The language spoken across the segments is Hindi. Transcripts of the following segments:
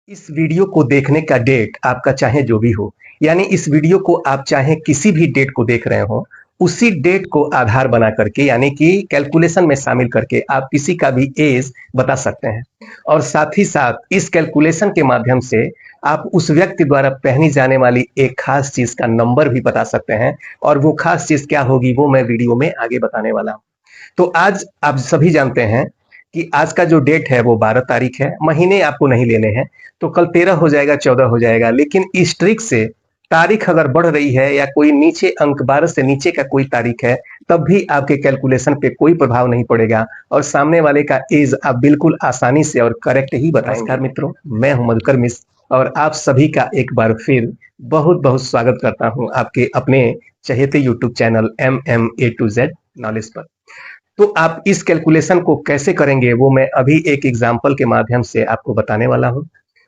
इस वीडियो को देखने का डेट आपका चाहे जो भी हो, यानी इस वीडियो को आप चाहे किसी भी डेट को देख रहे हो, उसी डेट को आधार बना करके यानी कि कैलकुलेशन में शामिल करके आप किसी का भी एज बता सकते हैं। और साथ ही साथ इस कैलकुलेशन के माध्यम से आप उस व्यक्ति द्वारा पहनी जाने वाली एक खास चीज का नंबर भी बता सकते हैं। और वो खास चीज क्या होगी वो मैं वीडियो में आगे बताने वाला हूँ। तो आज आप सभी जानते हैं कि आज का जो डेट है वो 12 तारीख है। महीने आपको नहीं लेने हैं, तो कल 13 हो जाएगा, 14 हो जाएगा। लेकिन इस ट्रिक से तारीख अगर बढ़ रही है या कोई नीचे अंक 12 से नीचे का कोई तारीख है, तब भी आपके कैलकुलेशन पे कोई प्रभाव नहीं पड़ेगा और सामने वाले का एज आप बिल्कुल आसानी से और करेक्ट ही बताएंगे। नमस्कार मित्रों, मैं हूं मधुकर मिश्र और आप सभी का एक बार फिर बहुत बहुत स्वागत करता हूं आपके अपने चहेते YouTube channel MMA to Z knowledge पर। तो आप इस कैलकुलेशन को कैसे करेंगे वो मैं अभी एक एग्जाम्पल के माध्यम से आपको बताने वाला हूं।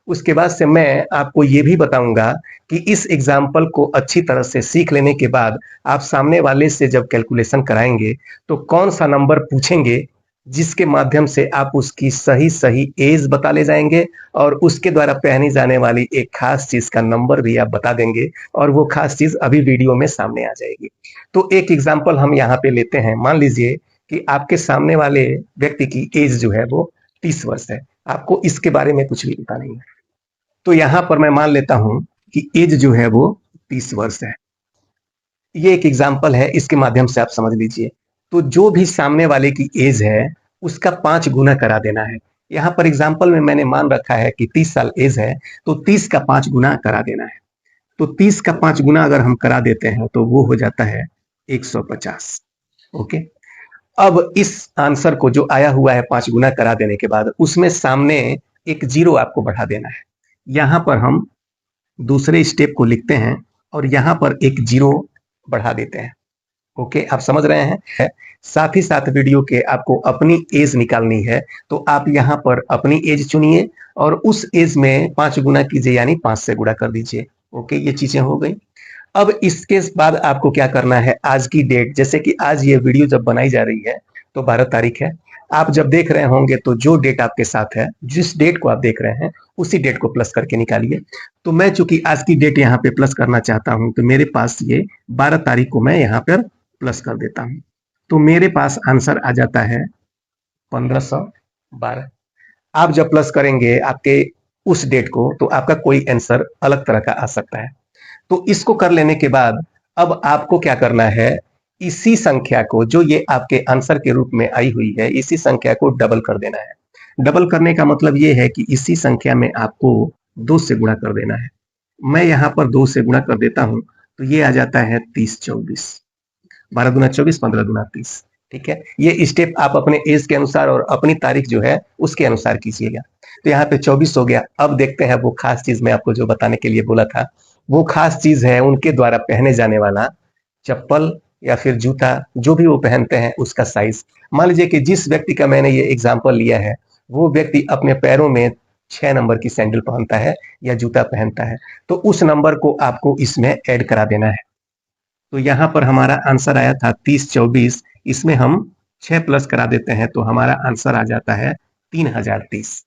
उसके बाद से मैं आपको ये भी बताऊंगा कि इस एग्जाम्पल को अच्छी तरह से सीख लेने के बाद आप सामने वाले से जब कैलकुलेशन कराएंगे तो कौन सा नंबर पूछेंगे जिसके माध्यम से आप उसकी सही सही एज बता ले जाएंगे और उसके द्वारा पहनी जाने वाली एक खास चीज का नंबर भी आप बता देंगे और वो खास चीज अभी वीडियो में सामने आ जाएगी। तो एक एग्जाम्पल हम यहाँ पे लेते हैं। मान लीजिए कि आपके सामने वाले व्यक्ति की एज जो है वो 30 वर्ष है। आपको इसके बारे में कुछ भी पता नहीं है, तो यहां पर मैं मान लेता हूं कि एज जो है वो 30 वर्ष है। ये एक एग्जाम्पल है, इसके माध्यम से आप समझ लीजिए। तो जो भी सामने वाले की एज है उसका 5 गुना करा देना है। यहाँ पर एग्जाम्पल में मैंने मान रखा है कि 30 साल एज है, तो 30 का 5 गुना करा देना है। तो 30 का 5 गुना अगर हम करा देते हैं तो वो हो जाता है 150। ओके, अब इस आंसर को जो आया हुआ है 5 गुना करा देने के बाद उसमें सामने एक जीरो आपको बढ़ा देना है। यहां पर हम दूसरे स्टेप को लिखते हैं और यहां पर एक जीरो बढ़ा देते हैं। ओके, आप समझ रहे हैं। साथ ही साथ वीडियो के आपको अपनी एज निकालनी है, तो आप यहां पर अपनी एज चुनिए और उस एज में 5 गुना कीजिए, यानी 5 से गुणा कर दीजिए। ओके, ये चीजें हो गई। अब इसके बाद आपको क्या करना है, आज की डेट, जैसे कि आज ये वीडियो जब बनाई जा रही है तो 12 तारीख है। आप जब देख रहे होंगे तो जो डेट आपके साथ है, जिस डेट को आप देख रहे हैं उसी डेट को प्लस करके निकालिए। तो मैं चूंकि आज की डेट यहाँ पे प्लस करना चाहता हूं तो मेरे पास ये 12 तारीख को मैं यहाँ पर प्लस कर देता हूं। तो मेरे पास आंसर आ जाता है 1512। आप जब प्लस करेंगे आपके उस डेट को तो आपका कोई आंसर अलग तरह का आ सकता है। तो इसको कर लेने के बाद अब आपको क्या करना है, इसी संख्या को जो ये आपके आंसर के रूप में आई हुई है इसी संख्या को डबल कर देना है। डबल करने का मतलब ये है कि इसी संख्या में आपको 2 से गुणा कर देना है। मैं यहाँ पर 2 से गुणा कर देता हूं तो ये आ जाता है 30 24। 12 दूना 24, 15 दूना 30। ठीक है, ये स्टेप आप अपने एज के अनुसार और अपनी तारीख जो है उसके अनुसार कीजिएगा। तो यहाँ पे 24 हो गया। अब देखते हैं वो खास चीज मैं आपको जो बताने के लिए बोला था। वो खास चीज है उनके द्वारा पहने जाने वाला चप्पल या फिर जूता, जो भी वो पहनते हैं उसका साइज। मान लीजिए कि जिस व्यक्ति का मैंने ये एग्जाम्पल लिया है वो व्यक्ति अपने पैरों में 6 नंबर की सैंडल पहनता है या जूता पहनता है, तो उस नंबर को आपको इसमें ऐड करा देना है। तो यहाँ पर हमारा आंसर आया था 30 24, इसमें हम 6 प्लस करा देते हैं तो हमारा आंसर आ जाता है 3030।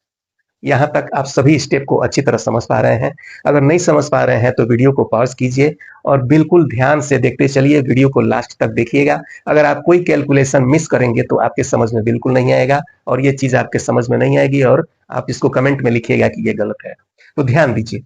यहाँ तक आप सभी स्टेप को अच्छी तरह समझ पा रहे हैं। अगर नहीं समझ पा रहे हैं तो वीडियो को पॉज कीजिए और बिल्कुल ध्यान से देखते चलिए, वीडियो को लास्ट तक देखिएगा। अगर आप कोई कैलकुलेशन मिस करेंगे तो आपके समझ में बिल्कुल नहीं आएगा और ये चीज आपके समझ में नहीं आएगी और आप इसको कमेंट में लिखिएगा कि ये गलत है। तो ध्यान दीजिए,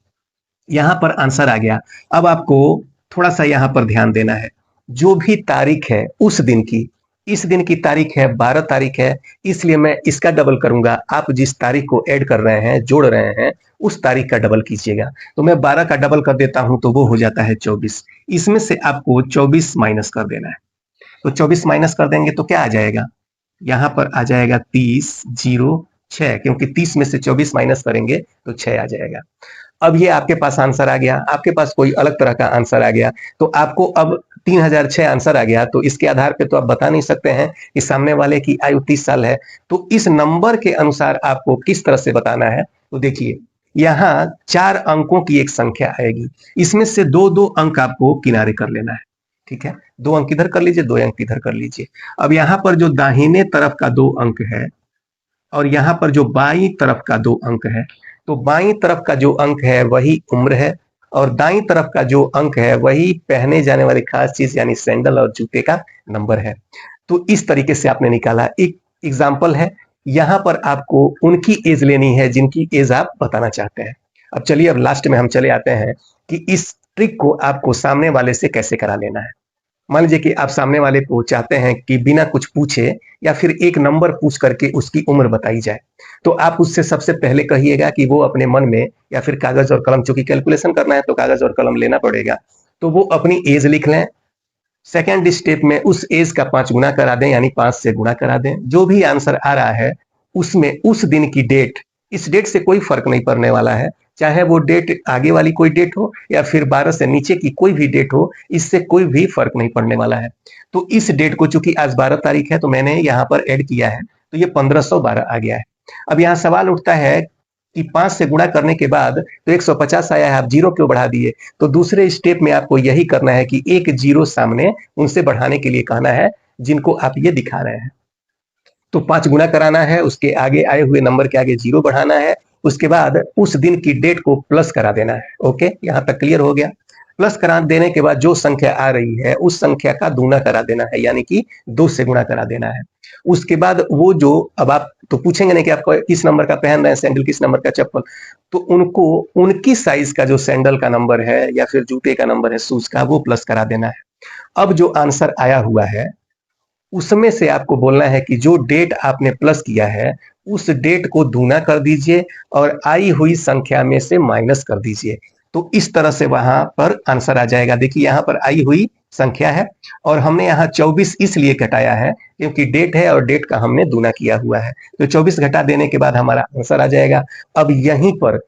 यहाँ पर आंसर आ गया। अब आपको थोड़ा सा यहाँ पर ध्यान देना है। जो भी तारीख है उस दिन की, इस दिन की तारीख है 12 तारीख है, इसलिए मैं इसका डबल करूंगा। आप जिस तारीख को ऐड कर रहे हैं, जोड़ रहे हैं, उस तारीख का डबल कीजिएगा। तो मैं 12 का डबल कर देता हूं तो वो हो जाता है 24। इसमें से आपको 24 माइनस कर देना है। तो 24 माइनस कर देंगे तो क्या आ जाएगा, यहाँ पर आ जाएगा 30 0 6, क्योंकि 30 में से 24 माइनस करेंगे तो 6 आ जाएगा। अब ये आपके पास आंसर आ गया। आपके पास कोई अलग तरह का आंसर आ गया तो आपको अब 3006 आंसर आ गया, तो इसके आधार पे तो आप बता नहीं सकते हैं कि सामने वाले की आयु 30 साल है। तो इस नंबर के अनुसार आपको किस तरह से बताना है, तो देखिए यहाँ 4 अंकों की एक संख्या आएगी, इसमें से 2-2 अंक आपको किनारे कर लेना है। ठीक है, 2 अंक इधर कर लीजिए, 2 अंक इधर कर लीजिए। अब यहाँ पर जो दाहिने तरफ का 2 अंक है और यहाँ पर जो बाई तरफ का 2 अंक है, तो बाईं तरफ का जो अंक है वही उम्र है और दाईं तरफ का जो अंक है वही पहने जाने वाली खास चीज यानी सैंडल और जूते का नंबर है। तो इस तरीके से आपने निकाला। एक एग्जाम्पल है, यहां पर आपको उनकी एज लेनी है जिनकी एज आप बताना चाहते हैं। अब चलिए, अब लास्ट में हम चले आते हैं कि इस ट्रिक को आपको सामने वाले से कैसे करा लेना है। मान लीजिए कि आप सामने वाले को चाहते हैं कि बिना कुछ पूछे या फिर एक नंबर पूछ करके उसकी उम्र बताई जाए, तो आप उससे सबसे पहले कहिएगा कि वो अपने मन में या फिर कागज और कलम, चूंकि कैलकुलेशन करना है तो कागज और कलम लेना पड़ेगा, तो वो अपनी एज लिख लें। सेकेंड स्टेप में उस एज का 5 गुना करा दें, यानी 5 से गुना करा दें। जो भी आंसर आ रहा है उसमें उस दिन की डेट, इस डेट से कोई फर्क नहीं पड़ने वाला है, चाहे वो डेट आगे वाली कोई डेट हो या फिर 12 से नीचे की कोई भी डेट हो, इससे कोई भी फर्क नहीं पड़ने वाला है। तो इस डेट को, चूंकि आज 12 तारीख है तो मैंने यहाँ पर ऐड किया है, तो ये 1512 आ गया है। अब यहाँ सवाल उठता है कि 5 से गुणा करने के बाद तो 150 आया है, आप जीरो क्यों बढ़ा दिए? तो दूसरे स्टेप में आपको यही करना है कि एक जीरो सामने उनसे बढ़ाने के लिए कहना है जिनको आप ये दिखा रहे हैं। तो 5 गुना कराना है, उसके आगे आए हुए नंबर के आगे जीरो बढ़ाना है, उसके बाद उस दिन की डेट को प्लस करा देना है। ओके, यहाँ तक क्लियर हो गया? प्लस करा देने के बाद जो संख्या आ रही है उस संख्या का दूना करा देना है, यानी कि 2 से गुणा करा देना है। उसके बाद वो जो, अब आप तो पूछेंगे नहीं कि आप किस नंबर का पहन रहे हैं सैंडल, किस नंबर का चप्पल, तो उनको उनकी साइज का जो सैंडल का नंबर है या फिर जूते का नंबर है शूज का, वो प्लस करा देना है। अब जो आंसर आया हुआ है उसमें से आपको बोलना है कि जो डेट आपने प्लस किया है उस डेट को दूना कर दीजिए और आई हुई संख्या में से माइनस कर दीजिए। तो इस तरह से वहां पर आंसर आ जाएगा। देखिए यहाँ पर आई हुई संख्या है और हमने यहाँ 24 इसलिए घटाया है क्योंकि डेट है और डेट का हमने दूना किया हुआ है, तो 24 घटा देने के बाद हमारा आंसर आ जाएगा। अब यहीं पर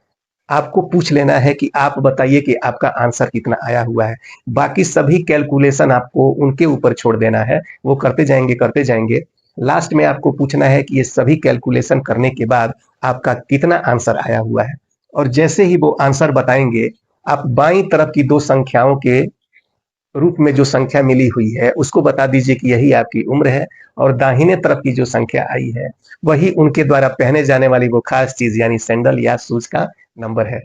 आपको पूछ लेना है कि आप बताइए कि आपका आंसर कितना आया हुआ है। बाकी सभी कैलकुलेशन आपको उनके ऊपर छोड़ देना है, वो करते जाएंगे। लास्ट में आपको पूछना है कि ये सभी कैलकुलेशन करने के बाद आपका कितना आंसर आया हुआ है। और जैसे ही वो आंसर बताएंगे, आप बाईं तरफ की दो संख्याओं के रूप में जो संख्या मिली हुई है उसको बता दीजिए कि यही आपकी उम्र है, और दाहिने तरफ की जो संख्या आई है वही उनके द्वारा पहने जाने वाली वो खास चीज यानी सैंडल या शूज का नंबर है।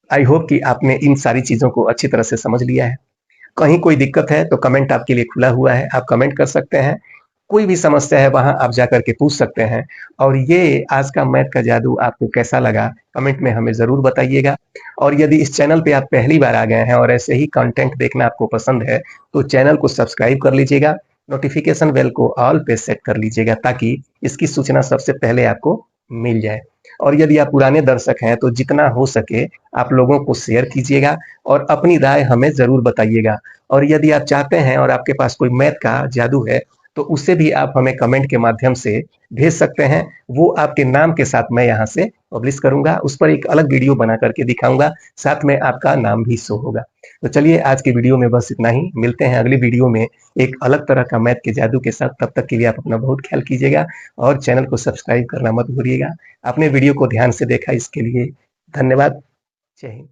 आई होप कि आपने इन सारी चीजों को अच्छी तरह से समझ लिया है। कहीं कोई दिक्कत है तो कमेंट आपके लिए खुला हुआ है, आप कमेंट कर सकते हैं। कोई भी समस्या है वहां आप जाकर के पूछ सकते हैं। और ये आज का मैथ का जादू आपको कैसा लगा कमेंट में हमें जरूर बताइएगा। और यदि इस चैनल पे आप पहली बार आ गए हैं और ऐसे ही कंटेंट देखना आपको पसंद है तो चैनल को सब्सक्राइब कर लीजिएगा, नोटिफिकेशन बेल को ऑल पे सेट कर लीजिएगा ताकि इसकी सूचना सबसे पहले आपको मिल जाए। और यदि आप पुराने दर्शक हैं तो जितना हो सके आप लोगों को शेयर कीजिएगा और अपनी राय हमें जरूर बताइएगा। और यदि आप चाहते हैं और आपके पास कोई मैथ का जादू है तो उसे भी आप हमें कमेंट के माध्यम से भेज सकते हैं। वो आपके नाम के साथ मैं यहाँ से पब्लिश करूंगा, उस पर एक अलग वीडियो बना करके दिखाऊंगा, साथ में आपका नाम भी शो होगा। तो चलिए आज की वीडियो में बस इतना ही, मिलते हैं अगली वीडियो में एक अलग तरह का मैथ के जादू के साथ। तब तक के लिए आप अपना बहुत ख्याल कीजिएगा और चैनल को सब्सक्राइब करना मत भूलिएगा। आपने वीडियो को ध्यान से देखा इसके लिए धन्यवाद। जय हिंद।